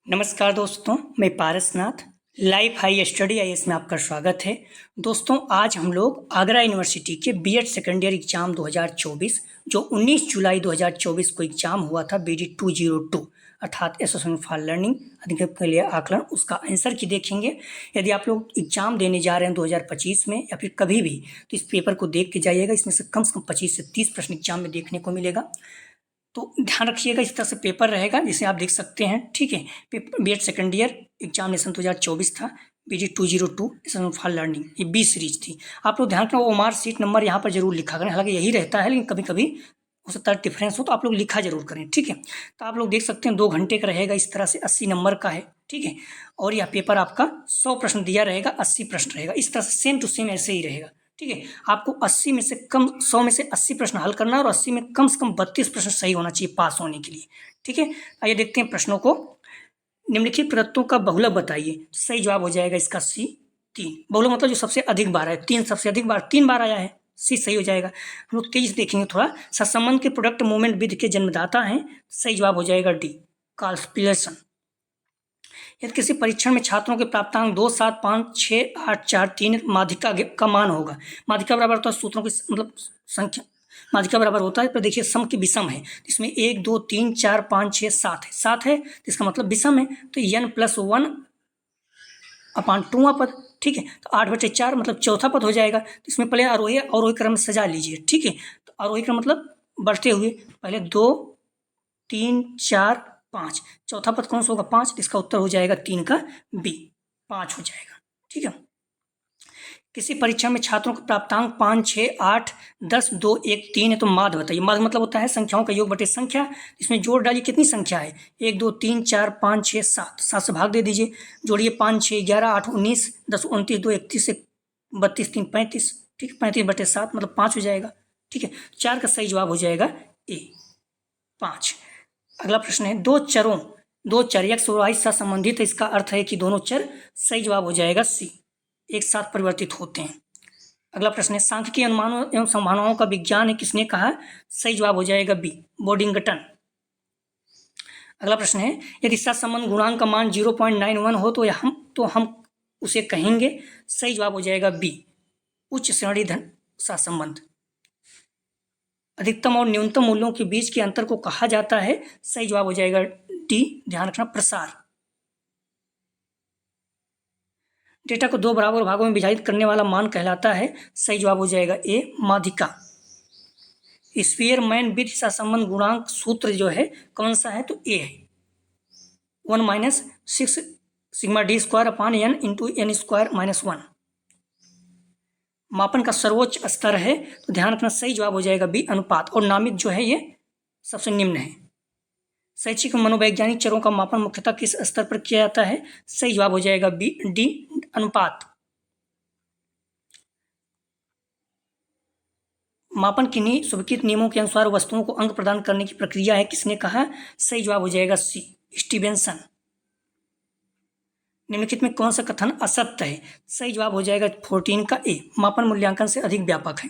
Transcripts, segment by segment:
नमस्कार दोस्तों, मैं Parasnath life high study IAS में आपका स्वागत है। दोस्तों, आज हम लोग आगरा यूनिवर्सिटी के बीएड सेकेंड ईयर एग्जाम 2024 जो 19 जुलाई 2024 को एग्जाम हुआ था BD 202 अर्थात एसोसिएशन फॉर लर्निंग अधिगम के लिए आकलन, उसका आंसर की देखेंगे। यदि आप लोग एग्जाम देने जा रहे हैं 2025 में या फिर कभी भी, तो इस पेपर को देख के जाइएगा। इसमें से कम 25 से 30 प्रश्न एग्जाम में देखने को मिलेगा, तो ध्यान रखिएगा। इस तरह से पेपर रहेगा जिसे आप देख सकते हैं, ठीक है। बीएड सेकेंड ईयर एग्जामिनेशन 2024 था, BD 202 एसोसिएशन फॉर लर्निंग, ये 20 सीरीज थी। आप लोग ध्यान रखना, वो मार्क सीट नंबर यहाँ पर जरूर लिखा करें। हालांकि यही रहता है, लेकिन कभी कभी हो सकता है डिफरेंस हो, तो आप लोग लिखा जरूर करें, ठीक है। तो आप लोग देख सकते हैं 2 घंटे का रहेगा, इस तरह से 80 नंबर का है, ठीक है। और यह पेपर आपका 100 प्रश्न दिया रहेगा, 80 प्रश्न रहेगा। इस तरह से सेम टू सेम ऐसे ही रहेगा, ठीक है। आपको 80 में से कम 100 में से 80 प्रश्न हल करना है और 80 में कम से कम 32 प्रश्न सही होना चाहिए पास होने के लिए, ठीक है। आइए देखते हैं प्रश्नों को। निम्नलिखित पदार्थों का बहुलक बताइए। सही जवाब हो जाएगा इसका C 3। बहुलक मतलब जो सबसे अधिक बार है, 3 सबसे अधिक बार 3 बार आया है, C सही हो जाएगा। हम लोग तेजी से देखेंगे थोड़ा। सहसंबंध के प्रोडक्ट मूवमेंट विधि के जन्मदाता हैं, सही जवाब हो जाएगा D कार्लस। यदि किसी परीक्षण में छात्रों के प्राप्तांक 2, 7, 5, 6, 8, 4, 3 माध्यिका का मान होगा। माध्यिका बराबर होता है सूत्रों की मतलब संख्या, माध्यिका बराबर होता है, पर देखिए सम की विषम है। इसमें 1, 2, 3, 4, 5, 6, 7 है, 7 है, इसका मतलब विषम है, तो n+1/2वां पद, ठीक है। तो 8/4 मतलब चौथा पद हो जाएगा। तो इसमें पहले अवरोही क्रम सजा लीजिए, ठीक है। तो अवरोही क्रम मतलब बढ़ते हुए, पहले 2, 3, 4, 5, चौथा पद कौन सा होगा? 5। इसका उत्तर हो जाएगा 3 का B, 5 हो जाएगा, ठीक है। किसी परीक्षा में छात्रों का प्राप्तांक 5, 6, 8, 10, 2, 1, 3 है, तो माध्य बताइए। माध्य मतलब होता है संख्याओं का योग बटे संख्या। इसमें जोड़ डालिए, कितनी संख्या है? 1, 2, 3, 4, 5, 6, 7, 7 से भाग दे दीजिए। जोड़िए 5, 6, 11, 8, 19, 10, 29, 2, 31, 32, 3, 35, ठीक है। 35/7 मतलब 5 हो जाएगा, ठीक है। 4 का सही जवाब हो जाएगा A, 5। अगला प्रश्न है, दो चर x और y से संबंधित है, इसका अर्थ है कि दोनों चर, सही जवाब हो जाएगा C, एक साथ परिवर्तित होते हैं। अगला प्रश्न है, सांख्यिकीय अनुमानों एवं संभावनाओं का विज्ञान है, किसने कहा? सही जवाब हो जाएगा B, बोडिंगटन। अगला प्रश्न है, यदि सहसंबंध गुणांक का मान 0.91 हो तो हम उसे कहेंगे। सही जवाब हो जाएगा B, उच्च श्रेणी धन सहसंबंध। अधिकतम और न्यूनतम मूल्यों के बीच के अंतर को कहा जाता है। सही जवाब हो जाएगा D, ध्यान रखना, प्रसार। डेटा को 2 बराबर भागों में विभाजित करने वाला मान कहलाता है। सही जवाब हो जाएगा A, माध्यिका। स्पीयरमैन विधि सहसंबंध गुणांक सूत्र जो है कौन सा है? तो A है, 1 - 6 सिग्मा d² n × n² - 1। मापन का सर्वोच्च स्तर है, तो ध्यान रखना, सही जवाब हो जाएगा B, अनुपात। और नामित जो है ये सबसे निम्न है। शैक्षिक मनोवैज्ञानिक चरों का मापन मुख्यतः किस स्तर पर किया जाता है? सही जवाब हो जाएगा D, अनुपात। मापन किन्हीं स्वीकृत नियमों के अनुसार वस्तुओं को अंक प्रदान करने की प्रक्रिया है, किसने कहा? सही जवाब हो जाएगा C, स्टीवेंसन। निम्नलिखित में कौन सा कथन असत्य है? सही जवाब हो जाएगा 14 का A, मापन मूल्यांकन से अधिक व्यापक है।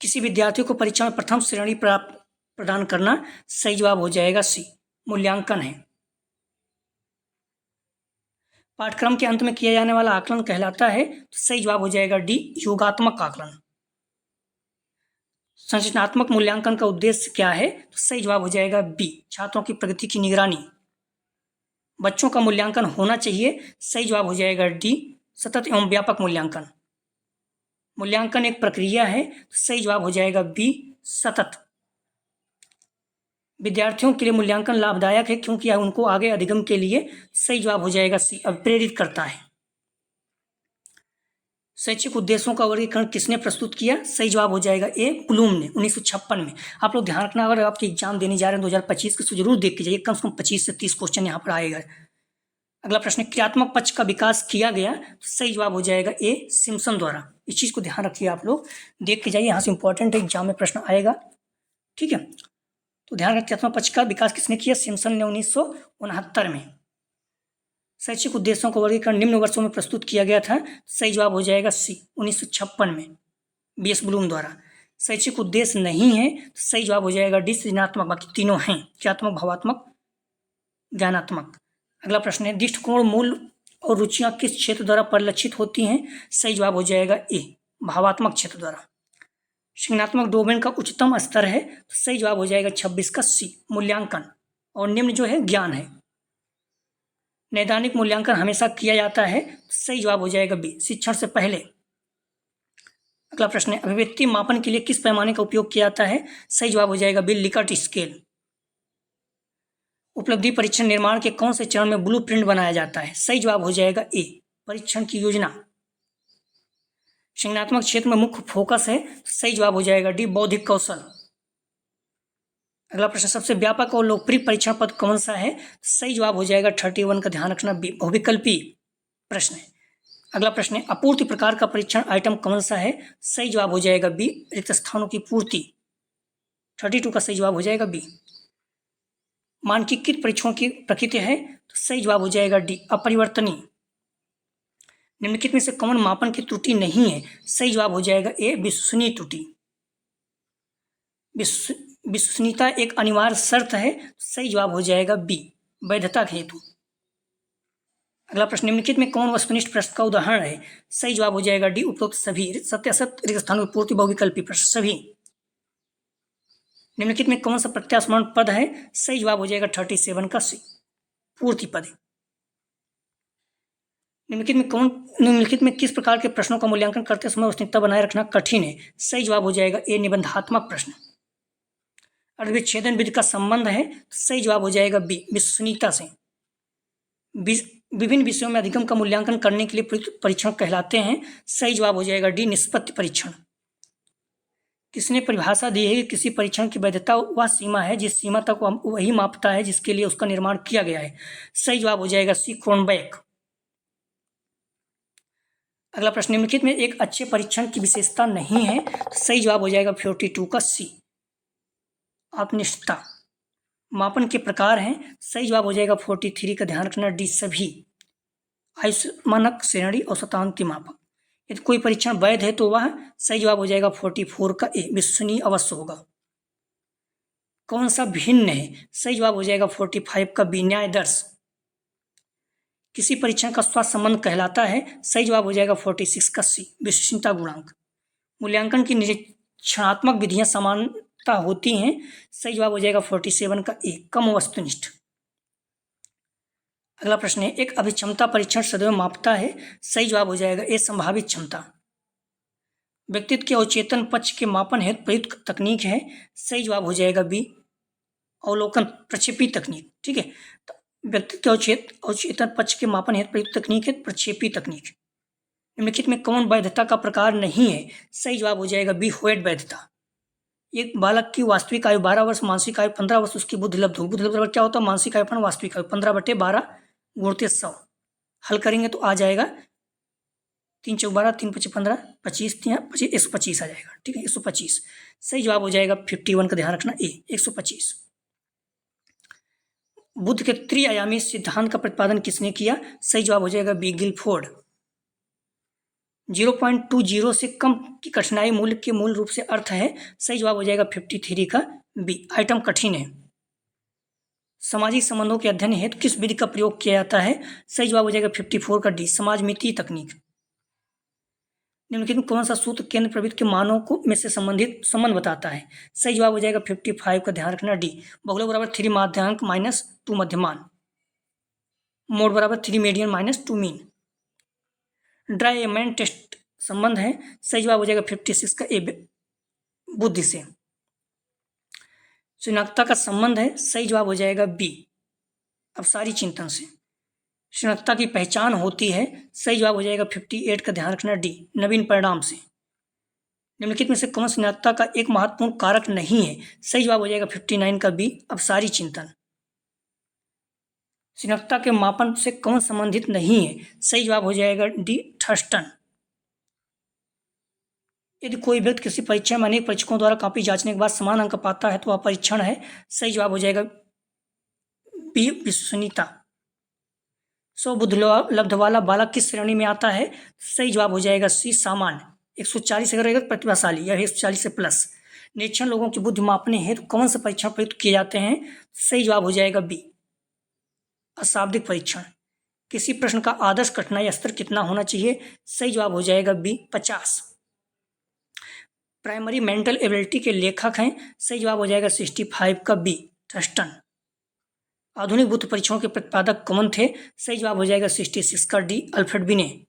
किसी विद्यार्थी को परीक्षा में प्रथम श्रेणी प्रदान करना, सही जवाब हो जाएगा C, मूल्यांकन है। पाठ्यक्रम के अंत में किया जाने वाला आकलन कहलाता है, तो सही जवाब हो जाएगा D, योगात्मक आकलन। संरचनात्मक मूल्यांकन का उद्देश्य क्या है? तो सही जवाब हो जाएगा B, छात्रों की प्रगति की निगरानी। बच्चों का मूल्यांकन होना चाहिए, सही जवाब हो जाएगा D, सतत एवं व्यापक मूल्यांकन। मूल्यांकन एक प्रक्रिया है, तो सही जवाब हो जाएगा B, सतत। विद्यार्थियों के लिए मूल्यांकन लाभदायक है क्योंकि यह उनको आगे अधिगम के लिए, सही जवाब हो जाएगा C, प्रेरित करता है। शैक्षिक उद्देश्यों का वर्गीकरण किसने प्रस्तुत किया? सही जवाब हो जाएगा A, ब्लूम ने 1956 में। आप लोग ध्यान रखना, अगर आपके एग्जाम देने जा रहे हैं 2025 के, तो जरूर देख के जाइए, कम से कम 25 से 30 क्वेश्चन यहाँ पर आएगा। अगला प्रश्न, क्रियात्मक पक्ष का विकास किया गया, तो सही जवाब हो जाएगा A, सिम्पसन द्वारा। इस चीज को ध्यान रखिए, आप लोग देख के जाइए, यहाँ से इंपॉर्टेंट है, एग्जाम में प्रश्न आएगा, ठीक है। तो ध्यान रखिए, क्रियात्मक पक्ष का विकास किसने किया? सिम्पसन ने 1969 में। शैक्षिक उद्देश्यों को वर्गीकरण निम्न वर्षों में प्रस्तुत किया गया था, सही जवाब हो जाएगा C, 1956 में, BS ब्लूम द्वारा। शैक्षिक उद्देश्य नहीं है, तो सही जवाब हो जाएगा D, सृजनात्मक। बाकी तीनों हैं, क्रियात्मक, भावात्मक, ज्ञानात्मक। अगला प्रश्न है, दृष्टिकोण, मूल और रुचियां किस क्षेत्र द्वारा परिलक्षित होती हैं? सही जवाब हो जाएगा ए, भावात्मक क्षेत्र द्वारा। संज्ञानात्मक डोमेन का उच्चतम स्तर है, तो सही जवाब हो जाएगा 26 का सी, मूल्यांकन। और निम्न जो है ज्ञान है। नैदानिक मूल्यांकन हमेशा किया जाता है, तो सही जवाब हो जाएगा बी, शिक्षण से पहले। अगला प्रश्न है, अभिव्यक्ति मापन के लिए किस पैमाने का उपयोग किया जाता है? सही जवाब हो जाएगा बी, लिकर्ट स्केल। उपलब्धि परीक्षण निर्माण के कौन से चरण में ब्लूप्रिंट बनाया जाता है? सही जवाब हो जाएगा ए, परीक्षण की योजना। संज्ञानात्मक क्षेत्र में मुख्य फोकस है, तो सही जवाब हो जाएगा डी, बौद्धिक कौशल। अगला प्रश्न, सबसे व्यापक और लोकप्रिय परीक्षण पद कौन सा है? सही जवाब हो जाएगा 31 का ध्यान रखना बी, बहुविकल्पी प्रश्न है। अगला प्रश्न है, अपूर्ति प्रकार का परीक्षण आइटम कौन सा है? सही जवाब हो जाएगा बी, रिक्त स्थानों की पूर्ति। 32 का सही जवाब हो जाएगा बी। मानकीकृत परीक्षणों की प्रकृति है, तो सही जवाब हो जाएगा डी, अपरिवर्तनीय। निम्नलिखित में से कौन मापन की त्रुटि नहीं है? सही जवाब हो जाएगा ए, विश्वसनीय त्रुटि। विश्वसनीयता एक अनिवार्य शर्त है, सही जवाब हो जाएगा बी, वैधता हेतु। अगला प्रश्न, निम्नलिखित में कौन वस्तुनिष्ठ प्रश्न का उदाहरण है? सही जवाब हो जाएगा डी, उपरोक्त सभी। सत्य असत्य रिक्त स्थानों की पूर्ति, बहुविकल्पी प्रश्न सभी। निम्नलिखित में कौन सा प्रत्यास्मरण पद है? सही जवाब हो जाएगा 37 का सी, पूर्ति पद। निम्नलिखित में किस प्रकार के प्रश्नों का मूल्यांकन करते समय वस्तुनिष्ठता बनाए रखना कठिन है? सही जवाब हो जाएगा ए, निबंधात्मक प्रश्न। अर्थविच्छेदन विधि का संबंध है, तो सही जवाब हो जाएगा बी, विश्वसनीयता से। विभिन्न विषयों में अधिगम का मूल्यांकन करने के लिए प्रयुक्त परीक्षण कहलाते हैं, सही जवाब हो जाएगा डी, निष्पत्ति परीक्षण। किसने परिभाषा दी है कि किसी परीक्षण की वैधता वह सीमा है जिस सीमा तक वही मापता है जिसके लिए उसका निर्माण किया गया है? सही जवाब हो जाएगा सी, क्रोनबेक। अगला प्रश्न, निम्नलिखित में एक अच्छे परीक्षण की विशेषता नहीं है, तो सही जवाब हो जाएगा 42 का सी, आत्मनिष्ठता। मापन के प्रकार हैं, सही जवाब हो जाएगा 43 का ध्यान रखना डी, सभी। आयुष मानक, श्रेणी और शतांकी मापक। यदि कोई परीक्षण वैध है तो वह, सही जवाब हो जाएगा 44 का ए, विश्वसनीय अवश्य होगा। कौन सा भिन्न है? सही जवाब हो जाएगा 45 का बी, न्यायदर्श। किसी परीक्षण का स्वास्थ्य संबंध कहलाता है? सही जवाब हो जाएगा 46 का सी, विश्वसनीयता गुणांक। मूल्यांकन की निरीक्षणात्मक विधियां समानता होती हैं, सही जवाब हो जाएगा 47 का ए, कम वस्तुनिष्ठ। अगला प्रश्न है, एक अभिक्षमता परीक्षण सदैव मापता है? सही जवाब हो जाएगा ए, संभावित क्षमता। व्यक्तित्व के अवचेतन पक्ष के मापन हेतु प्रयुक्त तकनीक है, सही जवाब हो जाएगा बी, अवलोकन प्रक्षेपी तकनीक। ठीक है, तो व्यक्तित्व के अवचेतन पक्ष के मापन हेतु प्रयुक्त तकनीक है प्रक्षेपी तकनीक। निम्नलिखित में कौन वैधता का प्रकार नहीं है? सही जवाब हो जाएगा बी, होयट वैधता। एक बालक की वास्तविक आयु 12 वर्ष, मानसिक आयु 15 वर्ष, उसकी बुद्धि लब्ध हो। बुद्धि लब्ध क्या होता है? मानसिक आयु वास्तविक आयु 15/12 गुणित 100। हल करेंगे तो आ जाएगा 3 चौक 12, 3 पचे 15, 25 125 आ जाएगा। ठीक है, 125 सही जवाब हो जाएगा 51 का ध्यान रखना ए, 125। बुद्ध के त्रिआयामी सिद्धांत का प्रतिपादन किसने किया? सही जवाब हो जाएगा बी, गिलफोर्ड। 0.20 से कम की कठिनाई मूल्य के मूल रूप से अर्थ है, सही जवाब हो जाएगा 53 का बी, आइटम कठिन है। सामाजिक संबंधों के अध्ययन हेतु किस विधि का प्रयोग किया जाता है? सही जवाब हो जाएगा 54 का डी, समाजमितीय तकनीक। निम्नलिखित में कौन सा सूत्र केंद्र प्रवृत्ति के मानों को में से संबंध बताता है? सही जवाब हो जाएगा 55 का ध्यान रखना डी, बहुलक बराबर 3 माध्यांक माइनस 2 मध्यमान, मोड बराबर 3 मीडियन माइनस 2 मीन। ड्राई टेस्ट संबंध है, सही जवाब हो जाएगा 56 का ए, बुद्धि से। शुनकता का संबंध है, सही जवाब हो जाएगा बी, अवसारी चिंतन से। शुनकता की पहचान होती है, सही जवाब हो जाएगा 58 का ध्यान रखना डी, नवीन परिणाम से। निम्नलिखित में से कौन शुनकता का एक महत्वपूर्ण कारक नहीं है? सही जवाब हो जाएगा 59 का बी, अवसारी चिंतन। शुनकता के मापन से कौन संबंधित नहीं है? सही जवाब हो जाएगा डी, थर्स्टन। यदि कोई व्यक्ति किसी परीक्षण में अनेक परीक्षकों द्वारा कॉपी जांचने के बाद समान अंक पाता है तो वह परीक्षण है, सही जवाब हो जाएगा बी, विश्वसनीयता। 100 बुद्धि लब्ध वाला बालक किस श्रेणी में आता है? सही जवाब हो जाएगा सी, सामान्य। 140 अगर रहेगा प्रतिभाशाली या 140 से प्लस। निरीक्षण लोगों की बुद्धि मापने हेतु कौन से परीक्षण प्रयुक्त किए जाते हैं? सही जवाब हो जाएगा बी, अशाब्दिक परीक्षण। किसी प्रश्न का आदर्श कठिनाई स्तर कितना होना चाहिए? सही जवाब हो जाएगा बी 50। प्राइमरी मेंटल एबिलिटी के लेखक हैं, सही जवाब हो जाएगा 65 का बी थर्स्टन। आधुनिक बुद्ध परीक्षणों के प्रतिपादक कौन थे? सही जवाब हो जाएगा 66 का डी अल्फ्रेड बिने।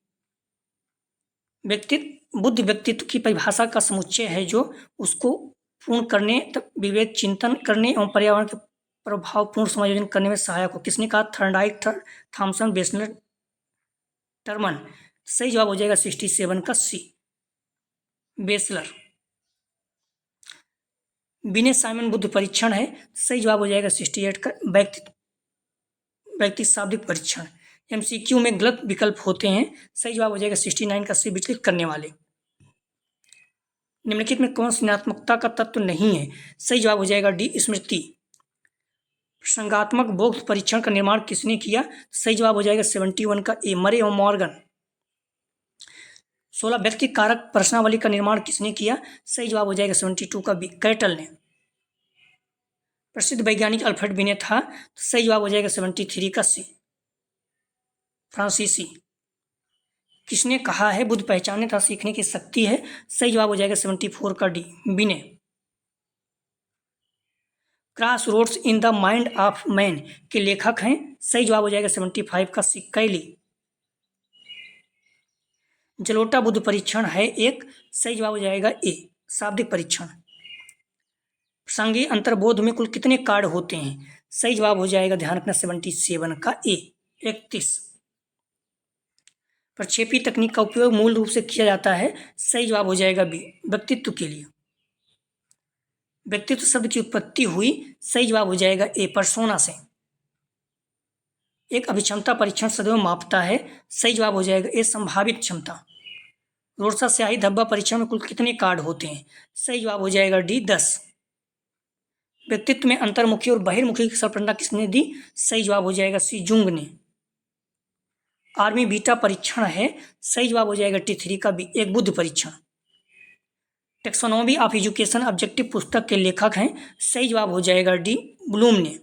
बुद्ध व्यक्तित्व की परिभाषा का समुच्चय है जो उसको पूर्ण करने तक विवेक चिंतन करने एवं पर्यावरण के प्रभावपूर्ण समायोजन करने में सहायक हो। किसने कहा? Thorndike, Thomson, Bessner, Terman. सही जवाब हो जाएगा 67 का सी बेसलर। बिने साइमन बुद्ध परीक्षण है, सही जवाब हो जाएगा 68 का व्यक्ति शाब्दिक परीक्षण। एमसीक्यू में गलत विकल्प होते हैं, सही जवाब हो जाएगा 69 का सी विचलित करने वाले। निम्नलिखित में कौन संज्ञानात्मकता का तत्व नहीं है? सही जवाब हो जाएगा डी स्मृति। प्रसंगात्मक बोध परीक्षण का निर्माण किसने किया? सही जवाब हो जाएगा 71 का ए मरे और मॉर्गन। 16 व्यक्ति कारक प्रश्नावली का निर्माण किसने किया? सही जवाब हो जाएगा 72 का बी कैटल ने। प्रसिद्ध वैज्ञानिक अल्फ्रेड बिने था, तो सही जवाब हो जाएगा 73 का सी फ्रांसीसी। किसने कहा है बुद्ध पहचानने तथा सीखने की शक्ति है? सही जवाब हो जाएगा 74 का डी बिने। Cross roads in the mind of man के लेखक हैं, सही जवाब हो जाएगा 75 का सी कैली। जलोटा बुद्ध परीक्षण है एक, सही जवाब हो जाएगा ए शाब्दिक परीक्षण। प्रसंगी अंतर्बोध में कुल कितने कार्ड होते हैं? सही जवाब हो जाएगा ध्यान रखना 77 का ए 31। प्रक्षेपी तकनीक का उपयोग मूल रूप से किया जाता है, सही जवाब हो जाएगा बी व्यक्तित्व के लिए। व्यक्तित्व शब्द की उत्पत्ति हुई, सही जवाब हो जाएगा ए पर्सोना से। एक अभिक्षमता परीक्षण सदैव मापता है, सही जवाब हो जाएगा ए संभावित क्षमता। रोरसा स्याही धब्बा परीक्षण में कुल कितने कार्ड होते हैं? सही जवाब हो जाएगा डी 10। व्यक्तित्व में अंतर्मुखी और बहिर्मुखी की संरचना किसने दी? सही जवाब हो जाएगा सी जुंग ने। आर्मी बीटा परीक्षण है, सही जवाब हो जाएगा T3 का बी एक बुद्ध परीक्षण। टेक्सोनॉमी ऑफ एजुकेशन ऑब्जेक्टिव पुस्तक के लेखक हैं, सही जवाब हो जाएगा डी ब्लूम ने।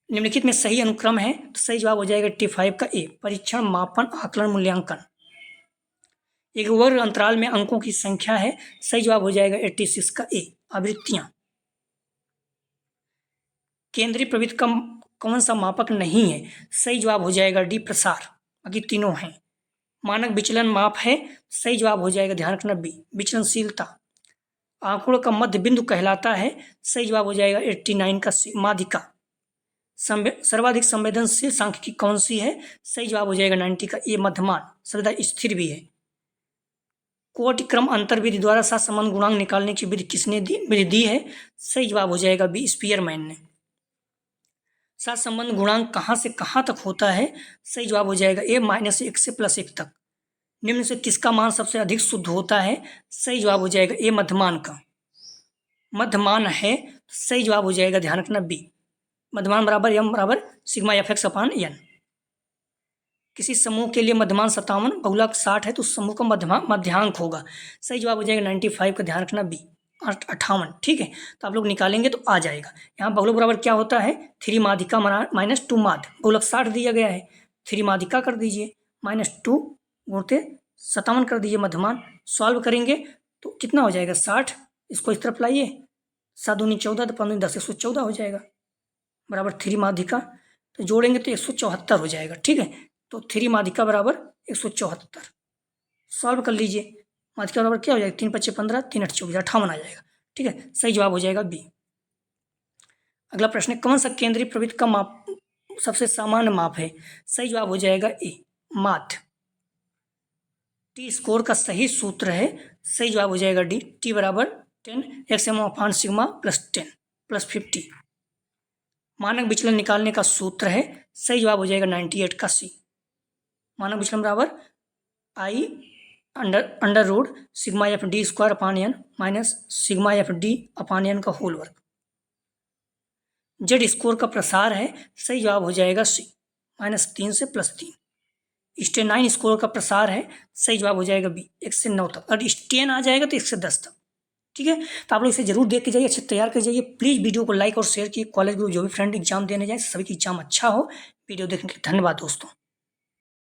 निम्नलिखित में सही अनुक्रम है, तो सही जवाब हो जाएगा T5 का ए परीक्षण मापन आकलन मूल्यांकन। एक वर्ग अंतराल में अंकों की संख्या है, सही जवाब हो जाएगा 86 का ए आवृत्तियां। केंद्रीय प्रवृत्ति का कौन सा मापक नहीं है? सही जवाब हो जाएगा डी प्रसार, बाकी तीनों हैं। मानक विचलन माप है, सही जवाब हो जाएगा ध्यान रखना बी विचलनशीलता। आंकड़ों का मध्य बिंदु कहलाता है, सही जवाब हो जाएगा 89 का सी माध्यिका। सर्वाधिक संवेदनशील सांख्यिकी कौन सी है? सही जवाब हो जाएगा 90 का ए मध्यमान, सर्वदा स्थिर भी है। कोटि क्रम अंतर्विधि द्वारा सहसंबंध गुणांक निकालने की विधि दी है, सही जवाब हो जाएगा बी स्पीयरमैन ने। सहसंबंध गुणांक कहाँ से कहाँ तक होता है? सही जवाब हो जाएगा ए -1 से +1 तक। निम्न से किसका मान सबसे अधिक शुद्ध होता है? सही जवाब हो जाएगा ए मध्यमान का। मध्यमान है, सही जवाब हो जाएगा ध्यान रखना बी मध्यमान बराबर m बराबर सिग्मा fx अपान n। किसी समूह के लिए मध्यमान 57 बहुलक 60 है, तो उस समूह का मध्यांक होगा, सही जवाब हो जाएगा 95 का ध्यान रखना बी 58। ठीक है, तो आप लोग निकालेंगे तो आ जाएगा। यहाँ बहुलक बराबर क्या होता है? 3 माध्यिका -2 माध्य, बहुलक 60 दिया गया है, 3 माध्यिका कर दीजिए -2 गुणते 57 कर दीजिए मध्यमान। सॉल्व करेंगे तो कितना हो जाएगा 60, इसको इस तरफ लाइए 7 दूनी 14 तो 15 10 114 हो जाएगा बराबर 3 माध्यिका, तो जोड़ेंगे तो 174 हो जाएगा। ठीक है, तो 3 माध्यिका बराबर 174। सॉल्व कर लीजिए, माध्यिका बराबर क्या हो जाएगा 3 × 5 = 15, 3 × 8 = 24, 58 आ जाएगा। ठीक है, सही जवाब हो जाएगा बी। अगला प्रश्न है, कौन सा केंद्रीय प्रवृत्ति का माप सबसे सामान्य माप है? सही जवाब हो जाएगा ए माध्य। टी स्कोर का सही सूत्र है, सही जवाब हो जाएगा डी टी बराबर 10 xm अपान सिग्मा +10 +50। मानक विचलन निकालने का सूत्र है, सही जवाब हो जाएगा 98 का सी। मानक विचलन बराबर i under root sigma f d square upon n minus sigma f d upon n का होल वर्ग। जेड स्कोर का प्रसार है, सही जवाब हो जाएगा सी -3 से +3। स्टेनाइन स्कोर का प्रसार है, सही जवाब हो जाएगा बी 1 से 9 तक, और स्टेन आ जाएगा तो 1 से 10 तक। ठीक है। तो आप लोग इसे जरूर देख के जाइए, अच्छे तैयार कर जाइए। प्लीज़ वीडियो को लाइक और शेयर कीजिए। कॉलेज ग्रुप जो भी फ्रेंड एग्जाम देने जाए सभी की एग्जाम अच्छा हो। वीडियो देखने के लिए धन्यवाद दोस्तों।